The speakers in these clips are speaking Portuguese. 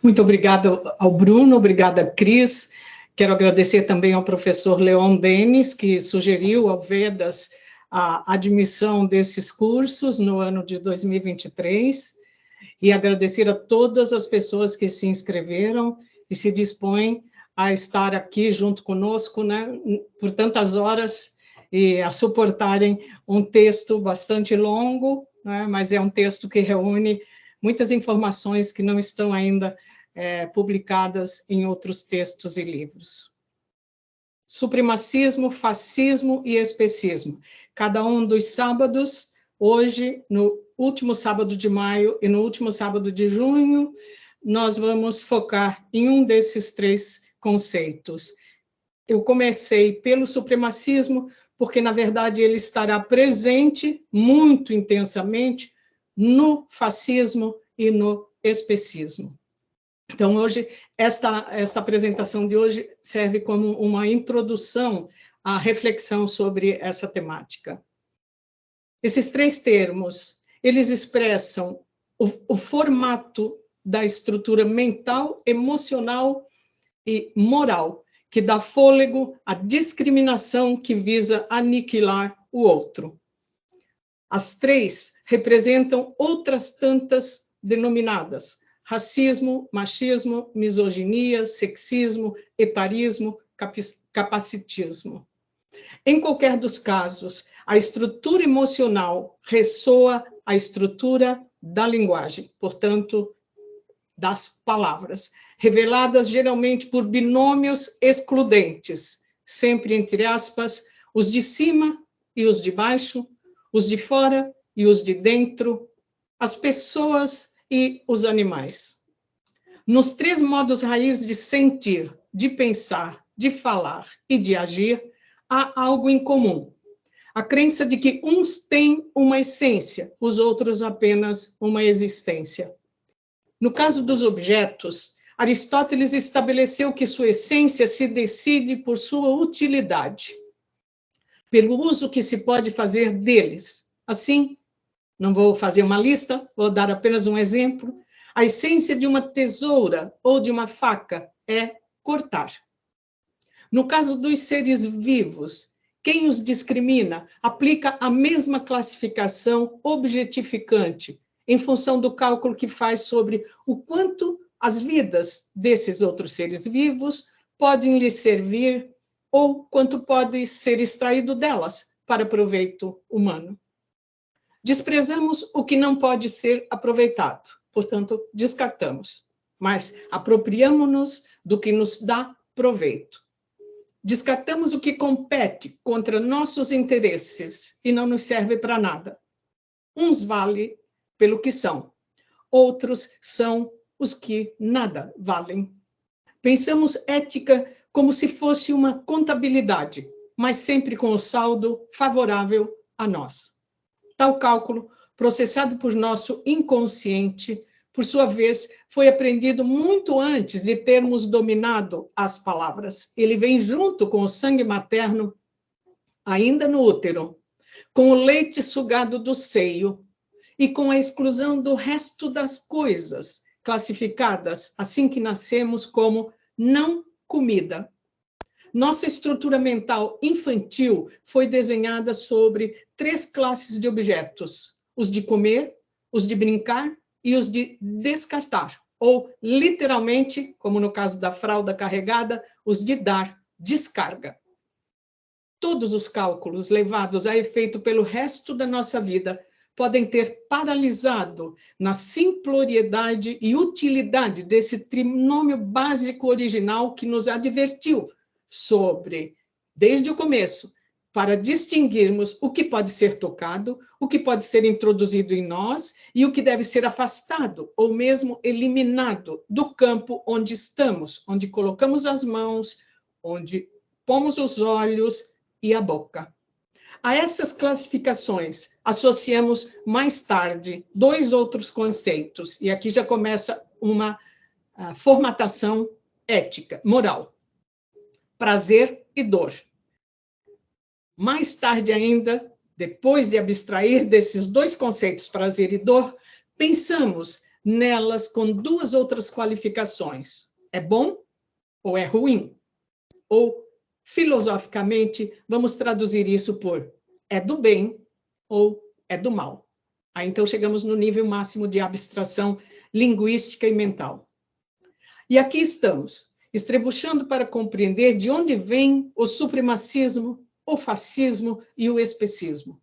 Muito obrigada ao Bruno, obrigada, Cris. Quero agradecer também ao professor Leon Denis, que sugeriu ao Vedas a admissão desses cursos no ano de 2023, e agradecer a todas as pessoas que se inscreveram e se dispõem a estar aqui junto conosco, né, por tantas horas, e a suportarem um texto bastante longo, né, mas é um texto que reúne muitas informações que não estão ainda publicadas em outros textos e livros. Supremacismo, fascismo e especismo. Cada um dos sábados, hoje, no último sábado de maio e no último sábado de junho, nós vamos focar em um desses três conceitos. Eu comecei pelo supremacismo, porque, na verdade, ele estará presente muito intensamente no fascismo e no especismo. Então, hoje, esta apresentação de hoje serve como uma introdução à reflexão sobre essa temática. Esses três termos, eles expressam o formato da estrutura mental, emocional e moral, que dá fôlego à discriminação que visa aniquilar o outro. As três representam outras tantas denominadas: racismo, machismo, misoginia, sexismo, etarismo, capacitismo. Em qualquer dos casos, a estrutura emocional ressoa a estrutura da linguagem, portanto, das palavras, reveladas geralmente por binômios excludentes, sempre entre aspas, os de cima e os de baixo, os de fora e os de dentro, as pessoas e os animais. Nos três modos raiz de sentir, de pensar, de falar e de agir, há algo em comum: a crença de que uns têm uma essência, os outros apenas uma existência. No caso dos objetos, Aristóteles estabeleceu que sua essência se decide por sua utilidade, pelo uso que se pode fazer deles. Assim, não vou fazer uma lista, vou dar apenas um exemplo. A essência de uma tesoura ou de uma faca é cortar. No caso dos seres vivos, quem os discrimina aplica a mesma classificação objetificante, em função do cálculo que faz sobre o quanto as vidas desses outros seres vivos podem lhe servir ou quanto pode ser extraído delas para proveito humano. Desprezamos o que não pode ser aproveitado, portanto, descartamos, mas apropriamo-nos do que nos dá proveito. Descartamos o que compete contra nossos interesses e não nos serve para nada. Uns valem pelo que são, outros são os que nada valem. Pensamos ética como se fosse uma contabilidade, mas sempre com o saldo favorável a nós. Tal cálculo, processado por nosso inconsciente, por sua vez, foi aprendido muito antes de termos dominado as palavras. Ele vem junto com o sangue materno, ainda no útero, com o leite sugado do seio e com a exclusão do resto das coisas, classificadas, assim que nascemos, como não comida. Nossa estrutura mental infantil foi desenhada sobre três classes de objetos: os de comer, os de brincar e os de descartar, ou, literalmente, como no caso da fralda carregada, os de dar descarga. Todos os cálculos levados a efeito pelo resto da nossa vida podem ter paralisado na simploriedade e utilidade desse trinômio básico original que nos advertiu sobre, desde o começo, para distinguirmos o que pode ser tocado, o que pode ser introduzido em nós e o que deve ser afastado ou mesmo eliminado do campo onde estamos, onde colocamos as mãos, onde pomos os olhos e a boca. A essas classificações associamos mais tarde dois outros conceitos, e aqui já começa uma formatação ética, moral: prazer e dor. Mais tarde ainda, depois de abstrair desses dois conceitos, prazer e dor, pensamos nelas com duas outras qualificações: é bom ou é ruim? Ou, filosoficamente, vamos traduzir isso por é do bem ou é do mal. Aí, então, chegamos no nível máximo de abstração linguística e mental. E aqui estamos, estrebuchando para compreender de onde vem o supremacismo, o fascismo e o especismo.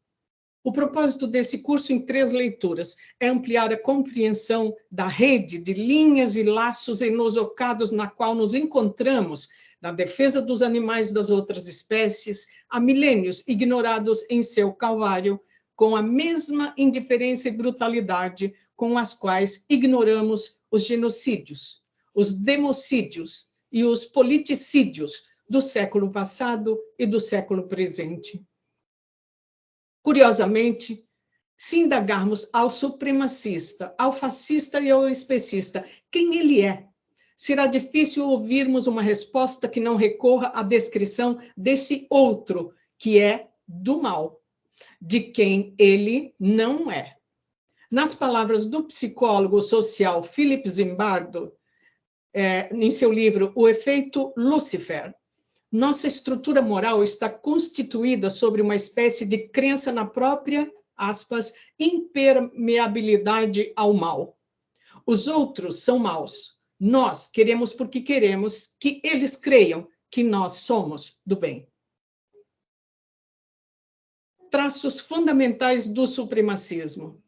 O propósito desse curso em 3 leituras é ampliar a compreensão da rede de linhas e laços enosocados na qual nos encontramos na defesa dos animais das outras espécies, há milênios ignorados em seu calvário, com a mesma indiferença e brutalidade com as quais ignoramos os genocídios, os democídios e os politicídios do século passado e do século presente. Curiosamente, se indagarmos ao supremacista, ao fascista e ao especista quem ele é, será difícil ouvirmos uma resposta que não recorra à descrição desse outro, que é do mal, de quem ele não é. Nas palavras do psicólogo social Philip Zimbardo, em seu livro O Efeito Lúcifer, nossa estrutura moral está constituída sobre uma espécie de crença na própria, aspas, impermeabilidade ao mal. Os outros são maus. Nós queremos porque queremos que eles creiam que nós somos do bem. Traços fundamentais do supremacismo.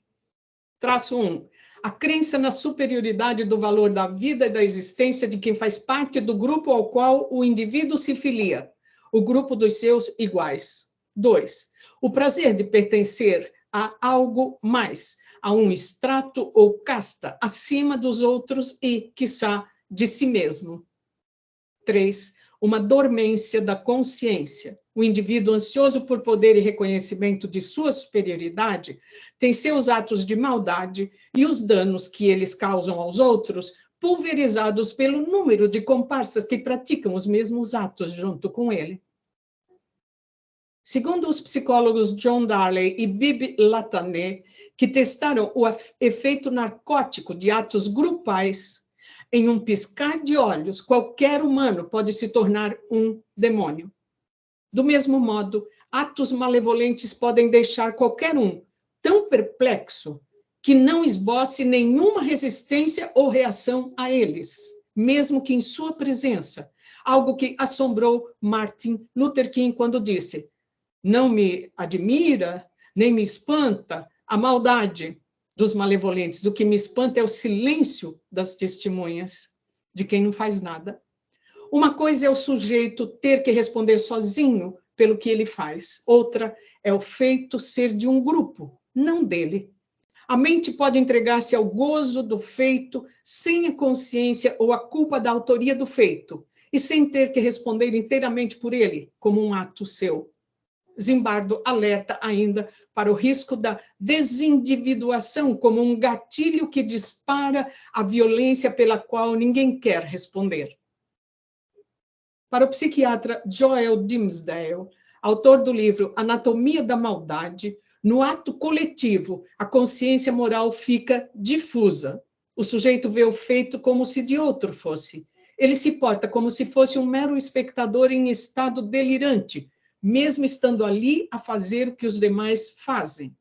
Traço 1. A crença na superioridade do valor da vida e da existência de quem faz parte do grupo ao qual o indivíduo se filia, o grupo dos seus iguais. 2. O prazer de pertencer a algo mais, a um extrato ou casta acima dos outros e, quiçá, de si mesmo. 3. Uma dormência da consciência. O indivíduo ansioso por poder e reconhecimento de sua superioridade tem seus atos de maldade e os danos que eles causam aos outros pulverizados pelo número de comparsas que praticam os mesmos atos junto com ele. Segundo os psicólogos John Darley e Bibi Latané, que testaram o efeito narcótico de atos grupais, em um piscar de olhos, qualquer humano pode se tornar um demônio. Do mesmo modo, atos malevolentes podem deixar qualquer um tão perplexo que não esboce nenhuma resistência ou reação a eles, mesmo que em sua presença, algo que assombrou Martin Luther King quando disse: não me admira, nem me espanta a maldade dos malevolentes, o que me espanta é o silêncio das testemunhas de quem não faz nada. Uma coisa é o sujeito ter que responder sozinho pelo que ele faz. Outra é o feito ser de um grupo, não dele. A mente pode entregar-se ao gozo do feito sem a consciência ou a culpa da autoria do feito e sem ter que responder inteiramente por ele, como um ato seu. Zimbardo alerta ainda para o risco da desindividuação como um gatilho que dispara a violência pela qual ninguém quer responder. Para o psiquiatra Joel Dimsdale, autor do livro Anatomia da Maldade, no ato coletivo, a consciência moral fica difusa. O sujeito vê o feito como se de outro fosse. Ele se porta como se fosse um mero espectador em estado delirante, mesmo estando ali a fazer o que os demais fazem.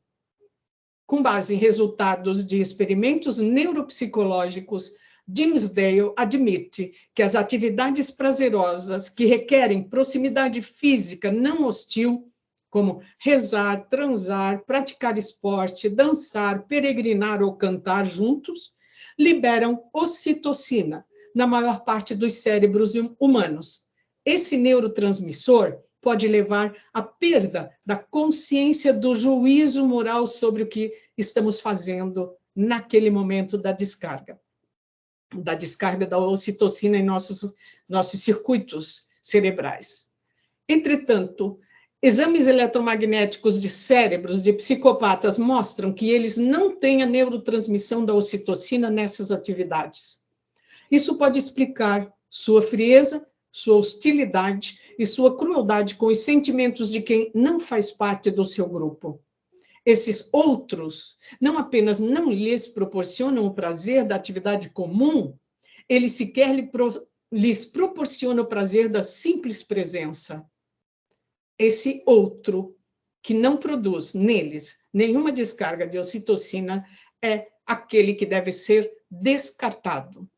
Com base em resultados de experimentos neuropsicológicos, Dimsdale admite que as atividades prazerosas que requerem proximidade física não hostil, como rezar, transar, praticar esporte, dançar, peregrinar ou cantar juntos, liberam ocitocina na maior parte dos cérebros humanos. Esse neurotransmissor pode levar à perda da consciência do juízo moral sobre o que estamos fazendo naquele momento da descarga da ocitocina em nossos circuitos cerebrais. Entretanto, exames eletromagnéticos de cérebros de psicopatas mostram que eles não têm a neurotransmissão da ocitocina nessas atividades. Isso pode explicar sua frieza, sua hostilidade e sua crueldade com os sentimentos de quem não faz parte do seu grupo. Esses outros não apenas não lhes proporcionam o prazer da atividade comum, eles sequer lhes proporcionam o prazer da simples presença. Esse outro, que não produz neles nenhuma descarga de ocitocina, é aquele que deve ser descartado.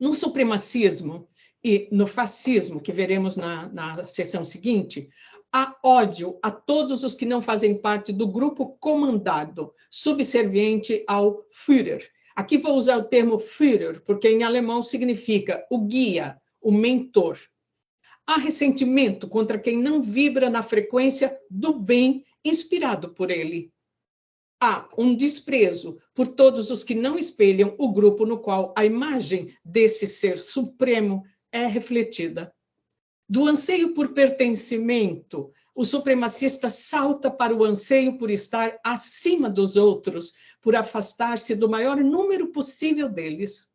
No supremacismo e no fascismo, que veremos na sessão seguinte, há ódio a todos os que não fazem parte do grupo comandado, subserviente ao Führer. Aqui vou usar o termo Führer, porque em alemão significa o guia, o mentor. Há ressentimento contra quem não vibra na frequência do bem inspirado por ele. Há um desprezo por todos os que não espelham o grupo no qual a imagem desse ser supremo é refletida. Do anseio por pertencimento, o supremacista salta para o anseio por estar acima dos outros, por afastar-se do maior número possível deles.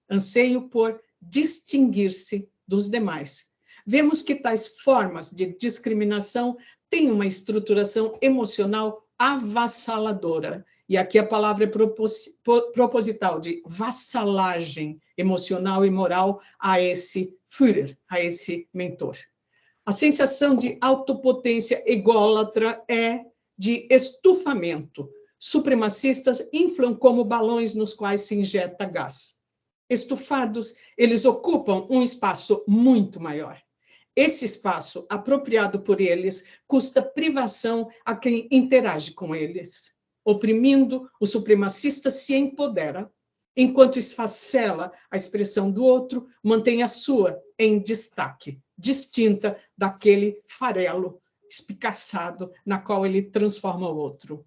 Anseio por distinguir-se dos demais. Vemos que tais formas de discriminação têm uma estruturação emocional avassaladora. E aqui a palavra é proposital, de vassalagem emocional e moral a esse Führer, a esse mentor. A sensação de autopotência ególatra é de estufamento. Supremacistas inflam como balões nos quais se injeta gás. Estufados, eles ocupam um espaço muito maior. Esse espaço, apropriado por eles, custa privação a quem interage com eles. Oprimindo, o supremacista se empodera, enquanto esfacela a expressão do outro, mantém a sua em destaque, distinta daquele farelo espicaçado na qual ele transforma o outro.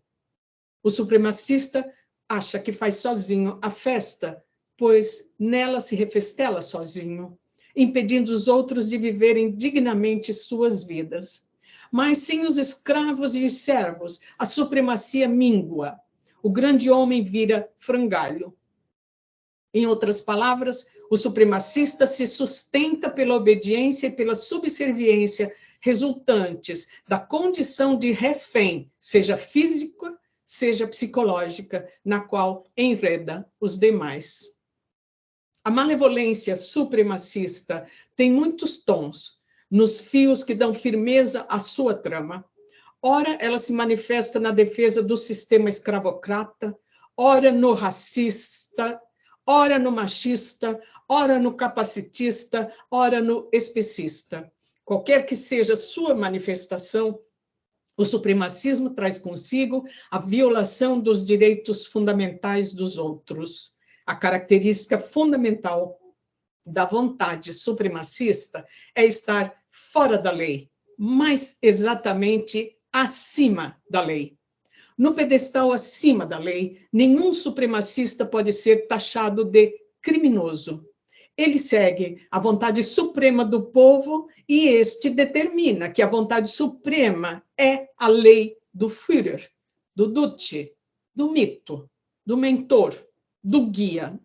O supremacista acha que faz sozinho a festa, pois nela se refestela sozinho, impedindo os outros de viverem dignamente suas vidas. Mas sem os escravos e os servos, a supremacia míngua. O grande homem vira frangalho. Em outras palavras, o supremacista se sustenta pela obediência e pela subserviência resultantes da condição de refém, seja física, seja psicológica, na qual enreda os demais. A malevolência supremacista tem muitos tons, nos fios que dão firmeza à sua trama. Ora, ela se manifesta na defesa do sistema escravocrata, ora no racista, ora no machista, ora no capacitista, ora no especista. Qualquer que seja sua manifestação, o supremacismo traz consigo a violação dos direitos fundamentais dos outros. A característica fundamental da vontade supremacista é estar fora da lei, mais exatamente acima da lei. No pedestal acima da lei, nenhum supremacista pode ser taxado de criminoso. Ele segue a vontade suprema do povo e este determina que a vontade suprema é a lei do Führer, do Duce, do mito, do mentor, do guia.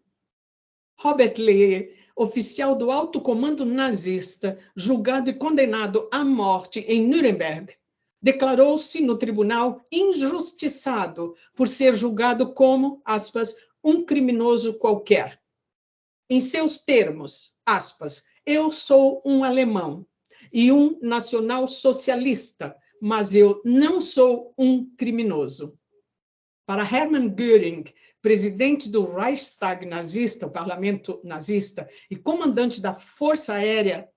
Robert Leyer, oficial do alto comando nazista, julgado e condenado à morte em Nuremberg, declarou-se no tribunal injustiçado por ser julgado como, aspas, um criminoso qualquer. Em seus termos, aspas, eu sou um alemão e um nacional-socialista, mas eu não sou um criminoso. Para Hermann Göring, presidente do Reichstag nazista, o parlamento nazista, e comandante da Força Aérea,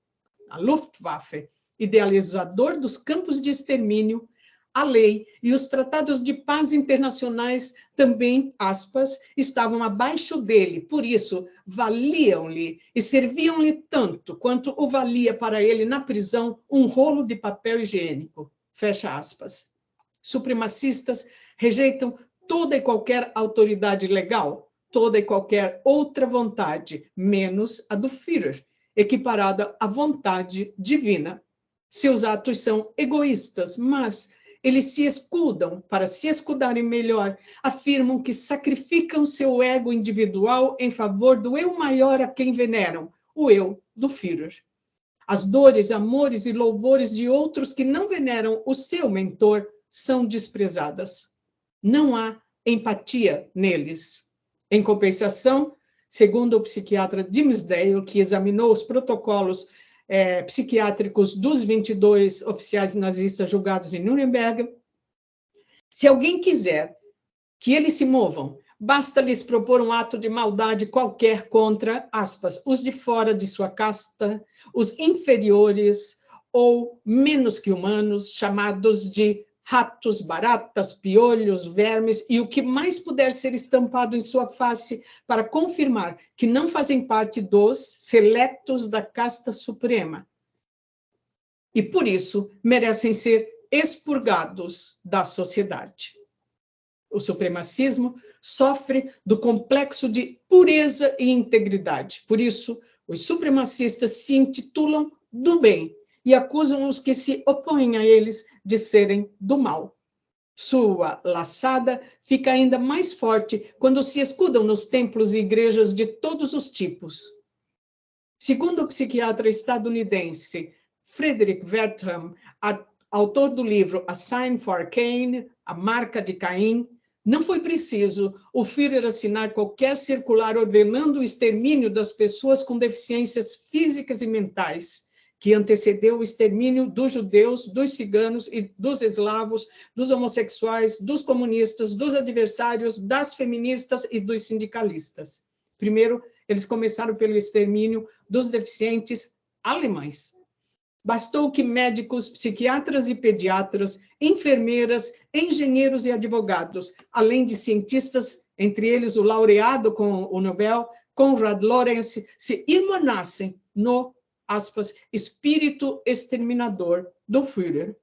a Luftwaffe, idealizador dos campos de extermínio, a lei e os tratados de paz internacionais também, aspas, estavam abaixo dele, por isso valiam-lhe e serviam-lhe tanto quanto o valia para ele na prisão um rolo de papel higiênico, fecha aspas. Supremacistas rejeitam toda e qualquer autoridade legal, toda e qualquer outra vontade, menos a do Führer, equiparada à vontade divina. Seus atos são egoístas, mas eles se escudam, para se escudarem melhor, afirmam que sacrificam seu ego individual em favor do eu maior a quem veneram, o eu do Führer. As dores, amores e louvores de outros que não veneram o seu mentor são desprezadas. Não há empatia neles. Em compensação, segundo o psiquiatra Dimsdale, que examinou os protocolos psiquiátricos dos 22 oficiais nazistas julgados em Nuremberg, se alguém quiser que eles se movam, basta lhes propor um ato de maldade qualquer contra, aspas, os de fora de sua casta, os inferiores ou menos que humanos, chamados de ratos, baratas, piolhos, vermes e o que mais puder ser estampado em sua face para confirmar que não fazem parte dos seletos da casta suprema. E por isso merecem ser expurgados da sociedade. O supremacismo sofre do complexo de pureza e integridade. Por isso, os supremacistas se intitulam do bem e acusam os que se opõem a eles de serem do mal. Sua laçada fica ainda mais forte quando se escudam nos templos e igrejas de todos os tipos. Segundo o psiquiatra estadunidense Frederick Wertham, autor do livro A Sign for Cain, A Marca de Caim, não foi preciso o Führer assinar qualquer circular ordenando o extermínio das pessoas com deficiências físicas e mentais, que antecedeu o extermínio dos judeus, dos ciganos e dos eslavos, dos homossexuais, dos comunistas, dos adversários, das feministas e dos sindicalistas. Primeiro, eles começaram pelo extermínio dos deficientes alemães. Bastou que médicos, psiquiatras e pediatras, enfermeiras, engenheiros e advogados, além de cientistas, entre eles o laureado com o Nobel, Konrad Lorenz, se irmanassem no, aspas, espírito exterminador do Führer.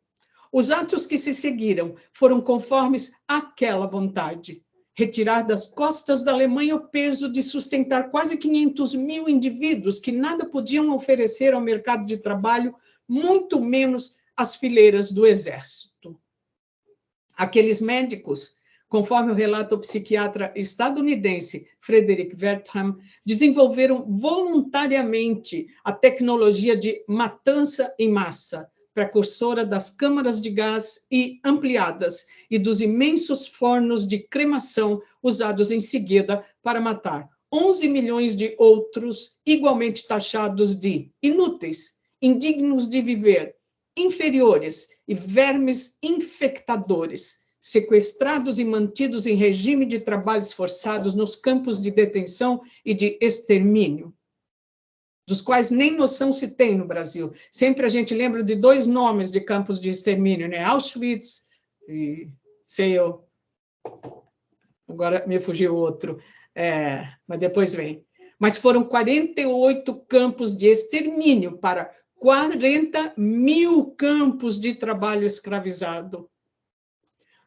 Os atos que se seguiram foram conformes àquela vontade. Retirar das costas da Alemanha o peso de sustentar quase 500 mil indivíduos que nada podiam oferecer ao mercado de trabalho, muito menos às fileiras do exército. Aqueles médicos, conforme o relata o psiquiatra estadunidense Frederick Wertham, desenvolveram voluntariamente a tecnologia de matança em massa, precursora das câmaras de gás e ampliadas, e dos imensos fornos de cremação usados em seguida para matar 11 milhões de outros igualmente taxados de inúteis, indignos de viver, inferiores e vermes infectadores, sequestrados e mantidos em regime de trabalhos forçados nos campos de detenção e de extermínio, dos quais nem noção se tem no Brasil. Sempre a gente lembra de 2 nomes de campos de extermínio, né? Auschwitz e, sei eu, agora me fugiu outro, mas depois vem. Mas foram 48 campos de extermínio para 40 mil campos de trabalho escravizado.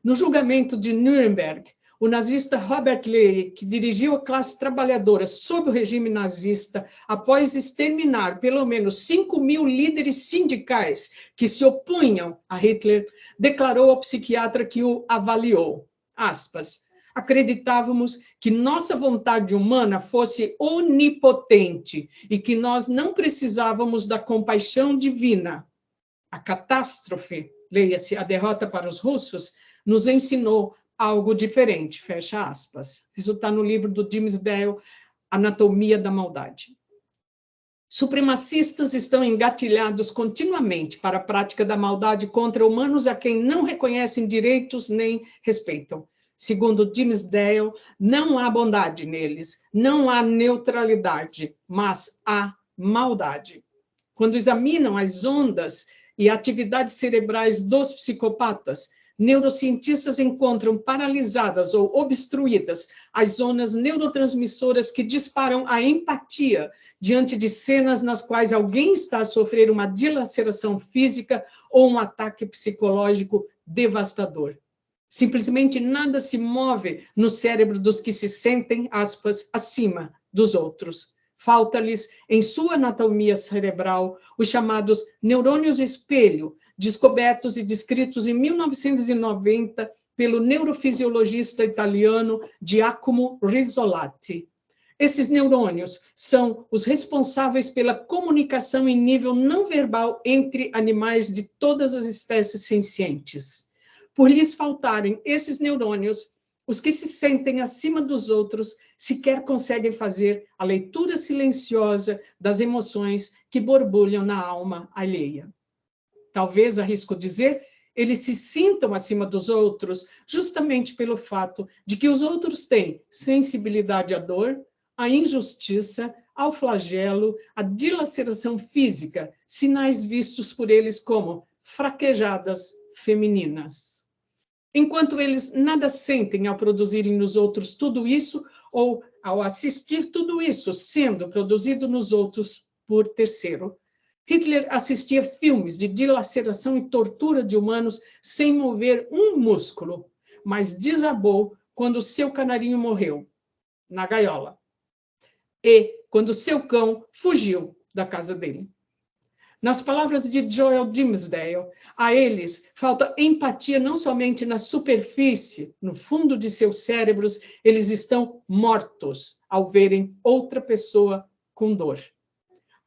No julgamento de Nuremberg, o nazista Robert Ley, que dirigiu a classe trabalhadora sob o regime nazista, após exterminar pelo menos 5 mil líderes sindicais que se opunham a Hitler, declarou ao psiquiatra que o avaliou, aspas, acreditávamos que nossa vontade humana fosse onipotente e que nós não precisávamos da compaixão divina. A catástrofe, leia-se a derrota para os russos, nos ensinou algo diferente, fecha aspas. Isso está no livro do Dimsdale, Anatomia da Maldade. Supremacistas estão engatilhados continuamente para a prática da maldade contra humanos a quem não reconhecem direitos nem respeitam. Segundo Dimsdale, não há bondade neles, não há neutralidade, mas há maldade. Quando examinam as ondas e atividades cerebrais dos psicopatas, neurocientistas encontram paralisadas ou obstruídas as zonas neurotransmissoras que disparam a empatia diante de cenas nas quais alguém está a sofrer uma dilaceração física ou um ataque psicológico devastador. Simplesmente nada se move no cérebro dos que se sentem, aspas, acima dos outros. Falta-lhes, em sua anatomia cerebral, os chamados neurônios espelho, descobertos e descritos em 1990 pelo neurofisiologista italiano Giacomo Rizzolatti. Esses neurônios são os responsáveis pela comunicação em nível não verbal entre animais de todas as espécies sencientes. Por lhes faltarem esses neurônios, os que se sentem acima dos outros sequer conseguem fazer a leitura silenciosa das emoções que borbulham na alma alheia. Talvez, arrisco dizer, eles se sintam acima dos outros justamente pelo fato de que os outros têm sensibilidade à dor, à injustiça, ao flagelo, à dilaceração física, sinais vistos por eles como fraquejadas femininas. Enquanto eles nada sentem ao produzirem nos outros tudo isso, ou ao assistir tudo isso sendo produzido nos outros por terceiro. Hitler assistia filmes de dilaceração e tortura de humanos sem mover um músculo, mas desabou quando seu canarinho morreu, na gaiola, e quando seu cão fugiu da casa dele. Nas palavras de Joel Dimsdale, a eles falta empatia não somente na superfície, no fundo de seus cérebros, eles estão mortos ao verem outra pessoa com dor.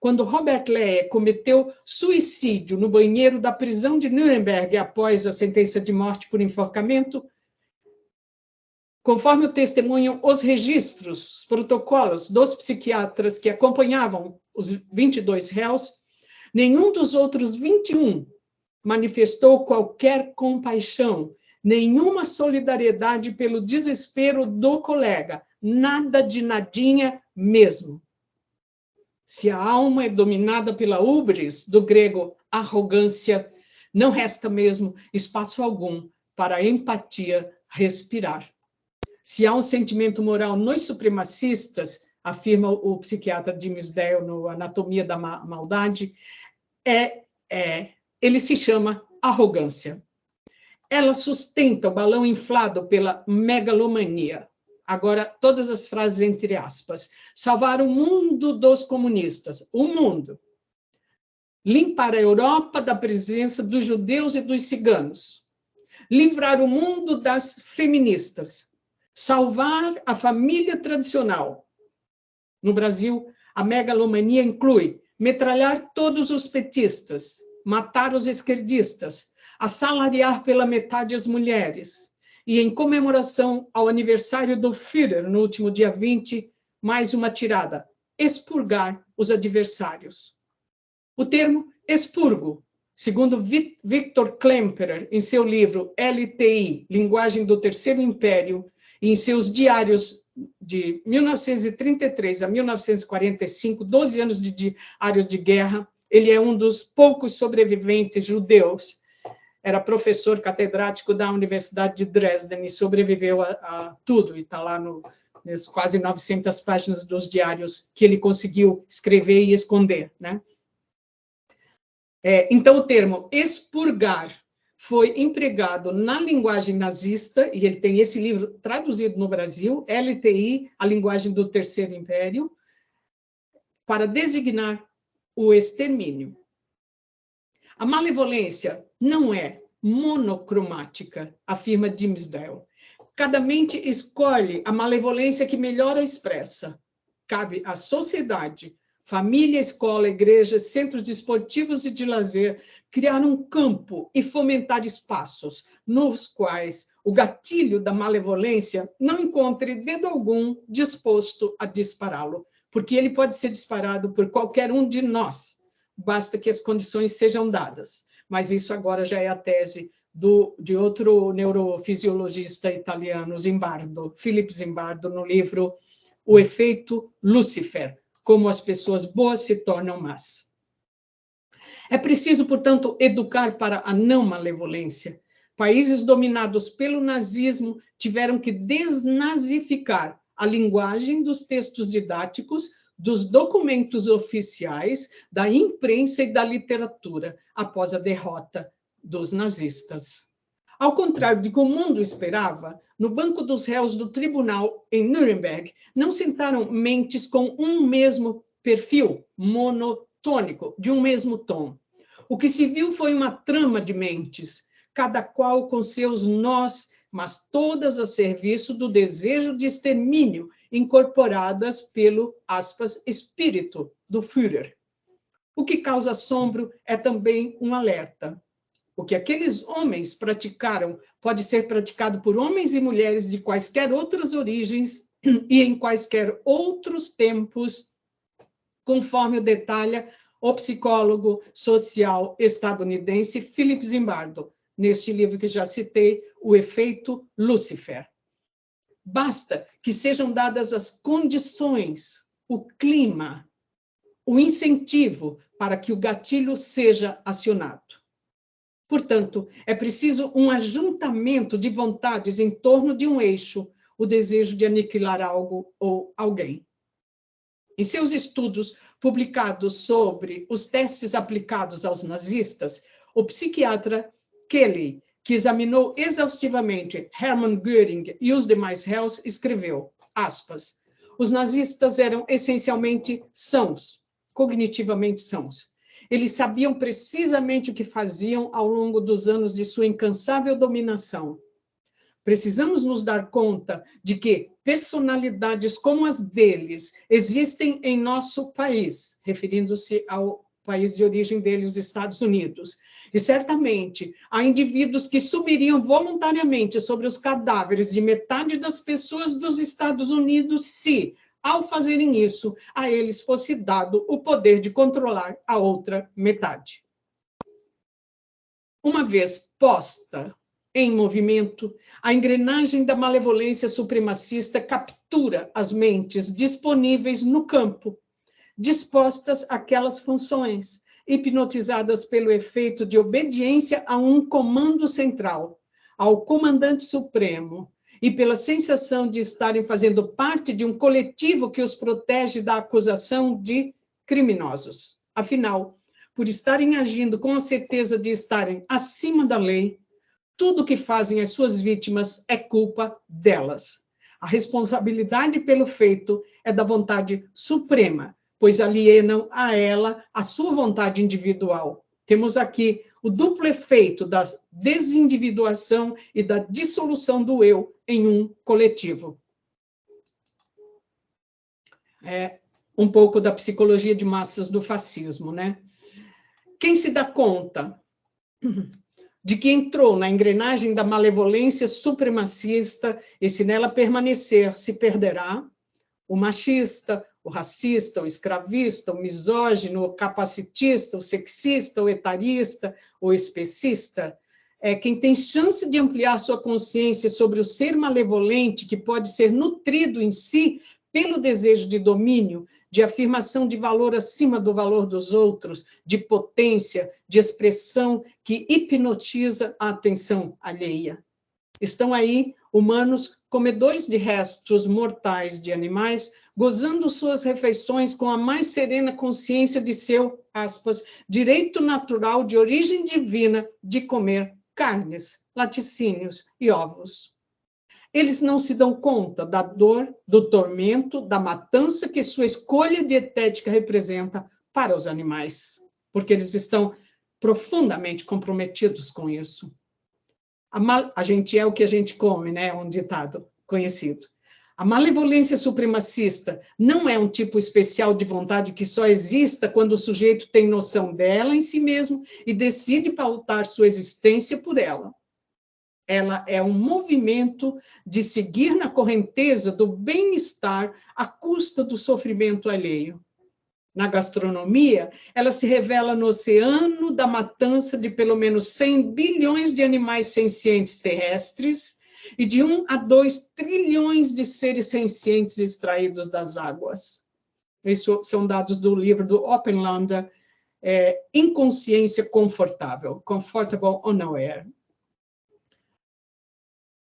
Quando Robert Lee cometeu suicídio no banheiro da prisão de Nuremberg após a sentença de morte por enforcamento, conforme o testemunham os registros, os protocolos dos psiquiatras que acompanhavam os 22 réus, nenhum dos outros 21 manifestou qualquer compaixão, nenhuma solidariedade pelo desespero do colega, nada de nadinha mesmo. Se a alma é dominada pela ubris, do grego arrogância, não resta mesmo espaço algum para a empatia respirar. Se há um sentimento moral nos supremacistas, afirma o psiquiatra Dimsdale no Anatomia da Maldade, ele se chama arrogância. Ela sustenta o balão inflado pela megalomania. Agora, todas as frases entre aspas. Salvar o mundo dos comunistas, o mundo. Limpar a Europa da presença dos judeus e dos ciganos. Livrar o mundo das feministas. Salvar a família tradicional. No Brasil, a megalomania inclui metralhar todos os petistas, matar os esquerdistas, assalariar pela metade as mulheres, e em comemoração ao aniversário do Führer, no último dia 20, mais uma tirada, expurgar os adversários. O termo expurgo, segundo Victor Klemperer, em seu livro LTI, Linguagem do Terceiro Império, e em seus diários de 1933 a 1945, 12 anos de diários de guerra, ele é um dos poucos sobreviventes judeus. Era professor catedrático da Universidade de Dresden e sobreviveu a tudo, e está lá nas quase 900 páginas dos diários que ele conseguiu escrever e esconder, né? Então, o termo expurgar foi empregado na linguagem nazista, e ele tem esse livro traduzido no Brasil, LTI, a linguagem do Terceiro Império, para designar o extermínio. A malevolência não é monocromática, afirma Dimsdale. Cada mente escolhe a malevolência que melhor a expressa. Cabe à sociedade, família, escola, igreja, centros desportivos e de lazer, criar um campo e fomentar espaços nos quais o gatilho da malevolência não encontre dedo algum disposto a dispará-lo, porque ele pode ser disparado por qualquer um de nós, basta que as condições sejam dadas. Mas isso agora já é a tese de outro neurofisiologista italiano, Zimbardo, Philip Zimbardo, no livro O Efeito Lúcifer, como as pessoas boas se tornam más. É preciso, portanto, educar para a não malevolência. Países dominados pelo nazismo tiveram que desnazificar a linguagem dos textos didáticos, dos documentos oficiais, da imprensa e da literatura, após a derrota dos nazistas. Ao contrário de que o mundo esperava, no banco dos réus do tribunal em Nuremberg, não sentaram mentes com um mesmo perfil monotônico, de um mesmo tom. O que se viu foi uma trama de mentes, cada qual com seus nós, mas todas a serviço do desejo de extermínio, incorporadas pelo, aspas, espírito do Führer. O que causa assombro é também um alerta. O que aqueles homens praticaram pode ser praticado por homens e mulheres de quaisquer outras origens e em quaisquer outros tempos, conforme o detalha o psicólogo social estadunidense Philip Zimbardo, neste livro que já citei, O Efeito Lúcifer. Basta que sejam dadas as condições, o clima, o incentivo para que o gatilho seja acionado. Portanto, é preciso um ajuntamento de vontades em torno de um eixo, o desejo de aniquilar algo ou alguém. Em seus estudos publicados sobre os testes aplicados aos nazistas, o psiquiatra Kelly, que examinou exaustivamente Hermann Göring e os demais réus, escreveu, aspas, os nazistas eram essencialmente sãos, cognitivamente sãos. Eles sabiam precisamente o que faziam ao longo dos anos de sua incansável dominação. Precisamos nos dar conta de que personalidades como as deles existem em nosso país, referindo-se ao país de origem deles, os Estados Unidos. E certamente há indivíduos que subiriam voluntariamente sobre os cadáveres de metade das pessoas dos Estados Unidos se, ao fazerem isso, a eles fosse dado o poder de controlar a outra metade. Uma vez posta em movimento, a engrenagem da malevolência supremacista captura as mentes disponíveis no campo, dispostas àquelas funções, hipnotizadas pelo efeito de obediência a um comando central, ao comandante supremo, e pela sensação de estarem fazendo parte de um coletivo que os protege da acusação de criminosos. Afinal, por estarem agindo com a certeza de estarem acima da lei, tudo que fazem as suas vítimas é culpa delas. A responsabilidade pelo feito é da vontade suprema, pois alienam a ela a sua vontade individual. Temos aqui o duplo efeito da desindividuação e da dissolução do eu em um coletivo. É um pouco da psicologia de massas do fascismo, né? Quem se dá conta de que entrou na engrenagem da malevolência supremacista e se nela permanecer se perderá, o machista, o racista, o escravista, o misógino, o capacitista, o sexista, o etarista, o especista, é quem tem chance de ampliar sua consciência sobre o ser malevolente que pode ser nutrido em si pelo desejo de domínio, de afirmação de valor acima do valor dos outros, de potência, de expressão que hipnotiza a atenção alheia. Estão aí humanos comedores de restos mortais de animais, gozando suas refeições com a mais serena consciência de seu, aspas, direito natural de origem divina de comer carnes, laticínios e ovos. Eles não se dão conta da dor, do tormento, da matança que sua escolha dietética representa para os animais, porque eles estão profundamente comprometidos com isso. A gente é o que a gente come, né? É um ditado conhecido. A malevolência supremacista não é um tipo especial de vontade que só exista quando o sujeito tem noção dela em si mesmo e decide pautar sua existência por ela. Ela é um movimento de seguir na correnteza do bem-estar à custa do sofrimento alheio. Na gastronomia, ela se revela no oceano da matança de pelo menos 100 bilhões de animais sencientes terrestres e de 1 a 2 trilhões de seres sencientes extraídos das águas. Isso são dados do livro do Oppenlander, Inconsciência Confortável, Comfortable Unaware.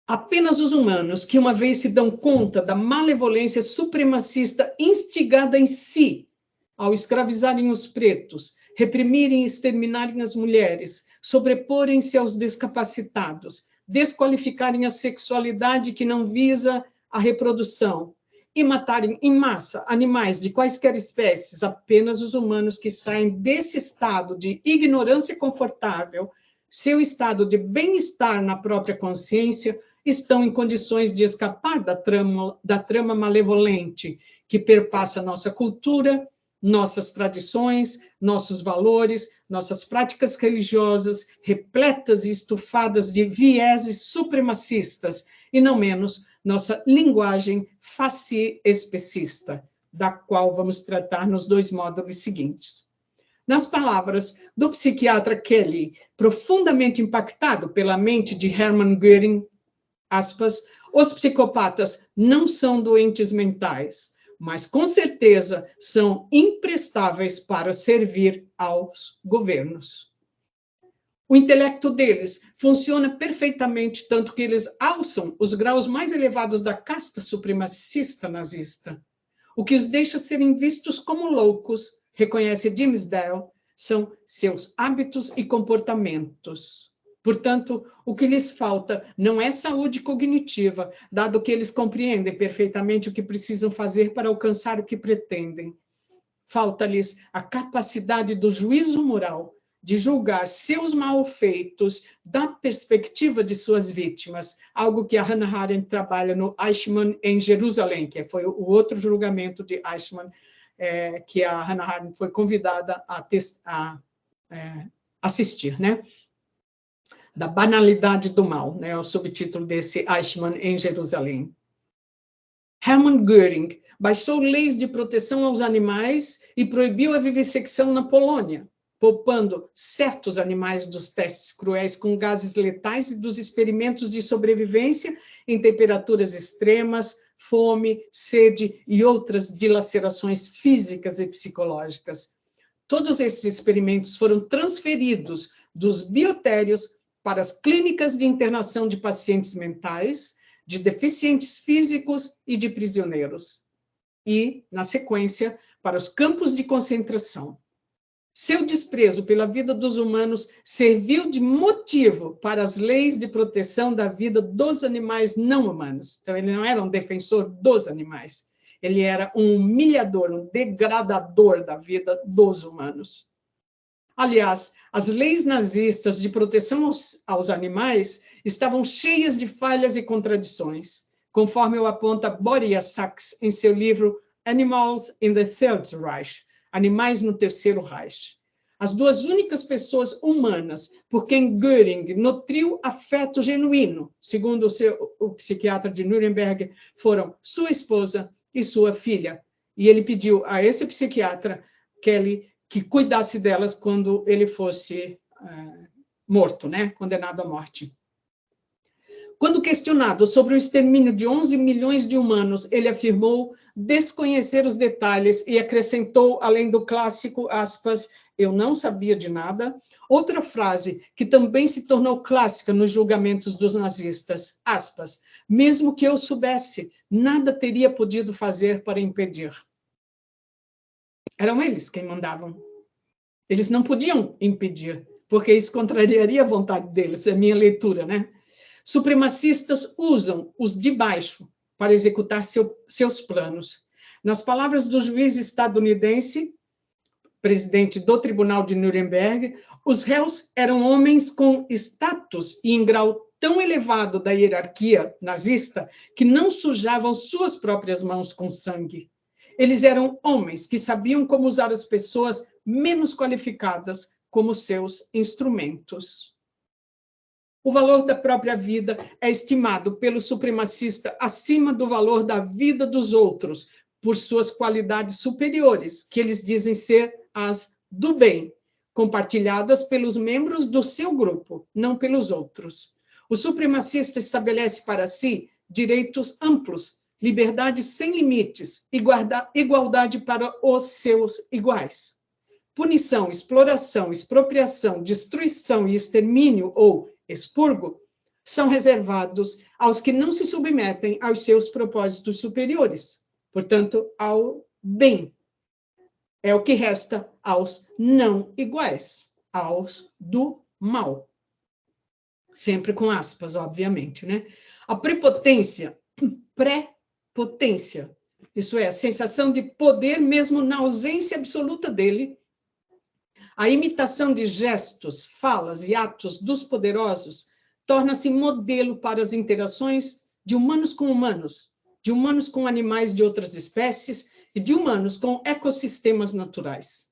Apenas os humanos que uma vez se dão conta da malevolência supremacista instigada em si, ao escravizarem os pretos, reprimirem e exterminarem as mulheres, sobreporem-se aos descapacitados, desqualificarem a sexualidade que não visa a reprodução e matarem em massa animais de quaisquer espécies, apenas os humanos que saem desse estado de ignorância confortável, seu estado de bem-estar na própria consciência, estão em condições de escapar da trama malevolente que perpassa nossa cultura nossas tradições, nossos valores, nossas práticas religiosas, repletas e estufadas de vieses supremacistas, e não menos nossa linguagem facie-especista, da qual vamos tratar nos 2 módulos seguintes. Nas palavras do psiquiatra Kelly, profundamente impactado pela mente de Hermann Göring, aspas, os psicopatas não são doentes mentais, mas com certeza são imprestáveis para servir aos governos. O intelecto deles funciona perfeitamente, tanto que eles alçam os graus mais elevados da casta supremacista nazista. O que os deixa serem vistos como loucos, reconhece Dimsdale, são seus hábitos e comportamentos. Portanto, o que lhes falta não é saúde cognitiva, dado que eles compreendem perfeitamente o que precisam fazer para alcançar o que pretendem. Falta-lhes a capacidade do juízo moral, de julgar seus malfeitos da perspectiva de suas vítimas, algo que a Hannah Arendt trabalha no Eichmann em Jerusalém, que foi o outro julgamento de Eichmann, que a Hannah Arendt foi convidada a assistir, né? Da banalidade do mal, né? O subtítulo desse Eichmann em Jerusalém. Hermann Göring baixou leis de proteção aos animais e proibiu a vivissecção na Polônia, poupando certos animais dos testes cruéis com gases letais e dos experimentos de sobrevivência em temperaturas extremas, fome, sede e outras dilacerações físicas e psicológicas. Todos esses experimentos foram transferidos dos biotérios para as clínicas de internação de pacientes mentais, de deficientes físicos e de prisioneiros. E, na sequência, para os campos de concentração. Seu desprezo pela vida dos humanos serviu de motivo para as leis de proteção da vida dos animais não humanos. Então, ele não era um defensor dos animais, ele era um humilhador, um degradador da vida dos humanos. Aliás, as leis nazistas de proteção aos animais estavam cheias de falhas e contradições, conforme o aponta Boria Sachs em seu livro Animals in the Third Reich, Animais no Terceiro Reich. As 2 únicas pessoas humanas por quem Göring nutriu afeto genuíno, segundo o psiquiatra de Nuremberg, foram sua esposa e sua filha. E ele pediu a esse psiquiatra, Kelly, que cuidasse delas quando ele fosse morto, né? Condenado à morte. Quando questionado sobre o extermínio de 11 milhões de humanos, ele afirmou desconhecer os detalhes e acrescentou, além do clássico, aspas, eu não sabia de nada, outra frase que também se tornou clássica nos julgamentos dos nazistas, aspas, mesmo que eu soubesse, nada teria podido fazer para impedir. Eram eles quem mandavam. Eles não podiam impedir, porque isso contrariaria a vontade deles, é a minha leitura, né? Supremacistas usam os de baixo para executar seus planos. Nas palavras do juiz estadunidense, presidente do Tribunal de Nuremberg, os réus eram homens com status e em grau tão elevado da hierarquia nazista que não sujavam suas próprias mãos com sangue. Eles eram homens que sabiam como usar as pessoas menos qualificadas como seus instrumentos. O valor da própria vida é estimado pelo supremacista acima do valor da vida dos outros, por suas qualidades superiores, que eles dizem ser as do bem, compartilhadas pelos membros do seu grupo, não pelos outros. O supremacista estabelece para si direitos amplos, liberdade sem limites, igualdade para os seus iguais. Punição, exploração, expropriação, destruição e extermínio ou expurgo são reservados aos que não se submetem aos seus propósitos superiores, portanto, ao bem. É o que resta aos não iguais, aos do mal. Sempre com aspas, obviamente, né? A prepotência, isso é, a sensação de poder mesmo na ausência absoluta dele, a imitação de gestos, falas e atos dos poderosos torna-se modelo para as interações de humanos com humanos, de humanos com animais de outras espécies e de humanos com ecossistemas naturais.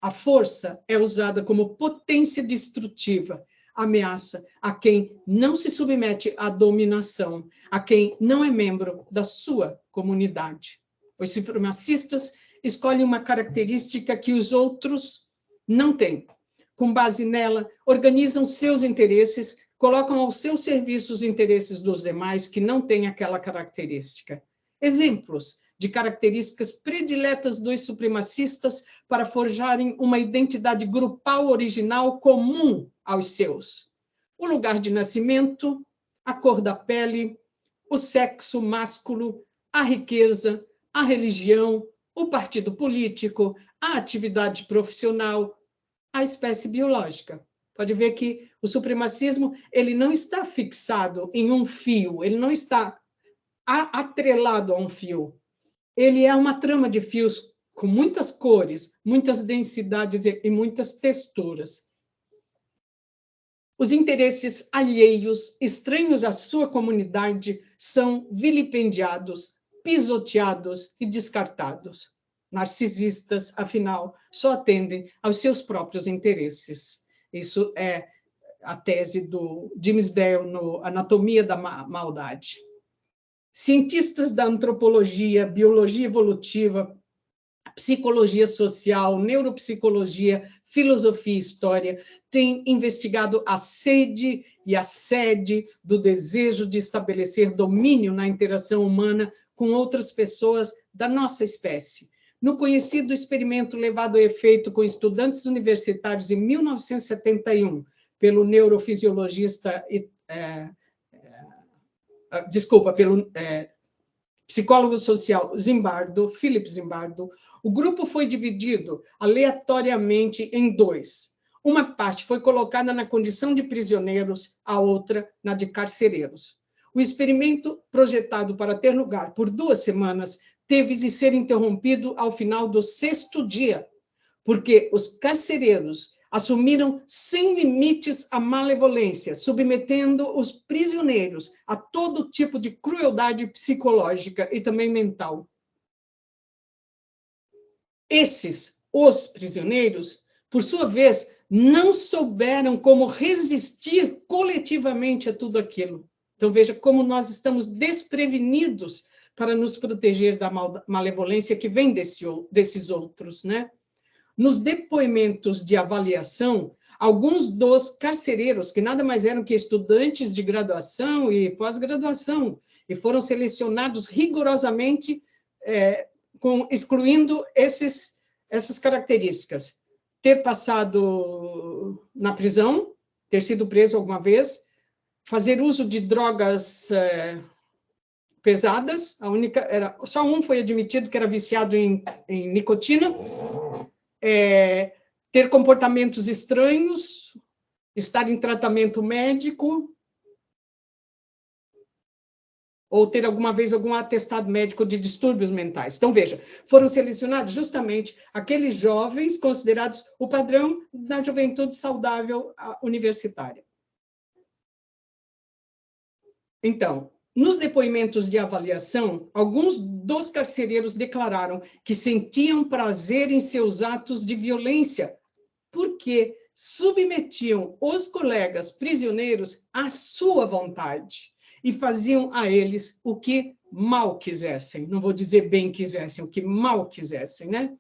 A força é usada como potência destrutiva, ameaça a quem não se submete à dominação, a quem não é membro da sua comunidade. Os supremacistas escolhem uma característica que os outros não têm. Com base nela, organizam seus interesses, colocam ao seu serviço os interesses dos demais que não têm aquela característica. Exemplos de características prediletas dos supremacistas para forjarem uma identidade grupal original comum aos seus. O lugar de nascimento, a cor da pele, o sexo másculo, a riqueza, a religião, o partido político, a atividade profissional, a espécie biológica. Pode ver que o supremacismo ele não está fixado em um fio, ele não está atrelado a um fio. Ele é uma trama de fios com muitas cores, muitas densidades e muitas texturas. Os interesses alheios, estranhos à sua comunidade, são vilipendiados, pisoteados e descartados. Narcisistas, afinal, só atendem aos seus próprios interesses. Isso é a tese do James Dale no Anatomia da Maldade. Cientistas da antropologia, biologia evolutiva, psicologia social, neuropsicologia, filosofia e história têm investigado a sede e a sede do desejo de estabelecer domínio na interação humana com outras pessoas da nossa espécie. No conhecido experimento levado a efeito com estudantes universitários em 1971 pelo neurofisiologista pelo psicólogo social Philip Zimbardo, o grupo foi dividido aleatoriamente em dois. Uma parte foi colocada na condição de prisioneiros, a outra na de carcereiros. O experimento, projetado para ter lugar por 2 semanas, teve de ser interrompido ao final do 6º dia, porque os carcereiros assumiram sem limites a malevolência, submetendo os prisioneiros a todo tipo de crueldade psicológica e também mental. Os prisioneiros, por sua vez, não souberam como resistir coletivamente a tudo aquilo. Então, veja como nós estamos desprevenidos para nos proteger da malevolência que vem desses outros, né? Nos depoimentos de avaliação, alguns dos carcereiros, que nada mais eram que estudantes de graduação e pós-graduação, e foram selecionados rigorosamente, excluindo essas características. Ter passado na prisão, ter sido preso alguma vez, fazer uso de drogas pesadas, só um foi admitido que era viciado em nicotina, ter comportamentos estranhos, estar em tratamento médico, ou ter alguma vez algum atestado médico de distúrbios mentais. Então, veja, foram selecionados justamente aqueles jovens considerados o padrão da juventude saudável universitária. Então, nos depoimentos de avaliação, alguns dos carcereiros declararam que sentiam prazer em seus atos de violência, porque submetiam os colegas prisioneiros à sua vontade e faziam a eles o que mal quisessem. Não vou dizer bem quisessem, o que mal quisessem, né?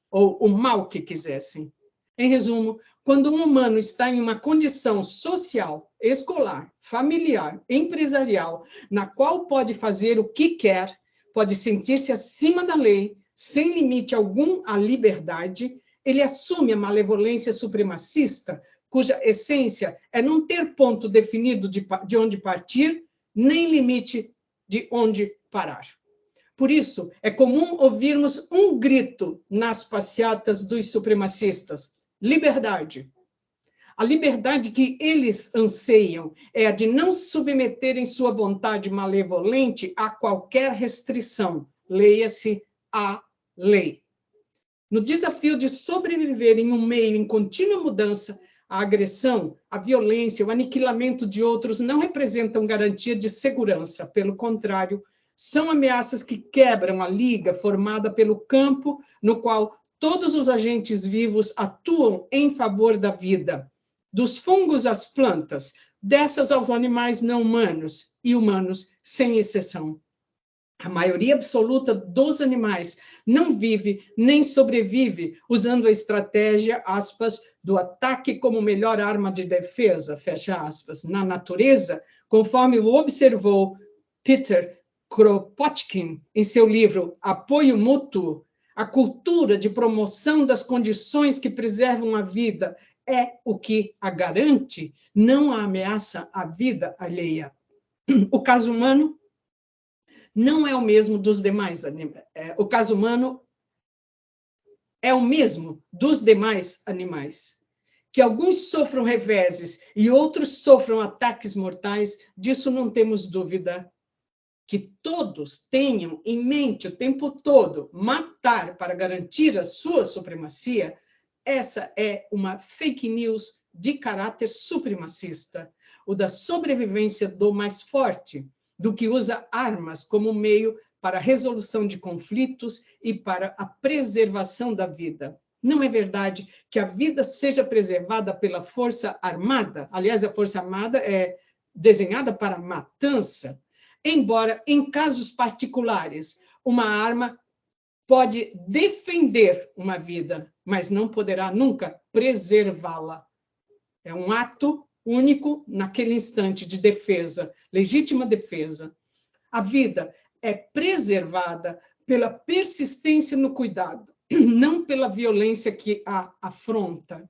Ou o mal que quisessem. Em resumo, quando um humano está em uma condição social, escolar, familiar, empresarial, na qual pode fazer o que quer, pode sentir-se acima da lei, sem limite algum à liberdade, ele assume a malevolência supremacista, cuja essência é não ter ponto definido de onde partir, nem limite de onde parar. Por isso, é comum ouvirmos um grito nas passeatas dos supremacistas: liberdade. A liberdade que eles anseiam é a de não submeterem sua vontade malevolente a qualquer restrição, leia-se a lei. No desafio de sobreviver em um meio em contínua mudança, a agressão, a violência, o aniquilamento de outros não representam garantia de segurança, pelo contrário, São ameaças que quebram a liga formada pelo campo no qual todos os agentes vivos atuam em favor da vida, dos fungos às plantas, dessas aos animais não humanos e humanos sem exceção. A maioria absoluta dos animais não vive nem sobrevive usando a estratégia, aspas, do ataque como melhor arma de defesa, fecha aspas, na natureza, conforme o observou Peter Kropotkin em seu livro Apoio Mútuo. A cultura de promoção das condições que preservam a vida é o que a garante, não a ameaça à vida alheia. O caso humano não é o mesmo dos demais animais. O caso humano é o mesmo dos demais animais. Que alguns sofram reveses e outros sofram ataques mortais, disso não temos dúvida. Que todos tenham em mente o tempo todo matar para garantir a sua supremacia, essa é uma fake news de caráter supremacista, o da sobrevivência do mais forte, do que usa armas como meio para a resolução de conflitos e para a preservação da vida. Não é verdade que a vida seja preservada pela força armada? Aliás, a força armada é desenhada para matança, embora, em casos particulares, uma arma pode defender uma vida, mas não poderá nunca preservá-la. É um ato único naquele instante de defesa, legítima defesa. A vida é preservada pela persistência no cuidado, não pela violência que a afronta.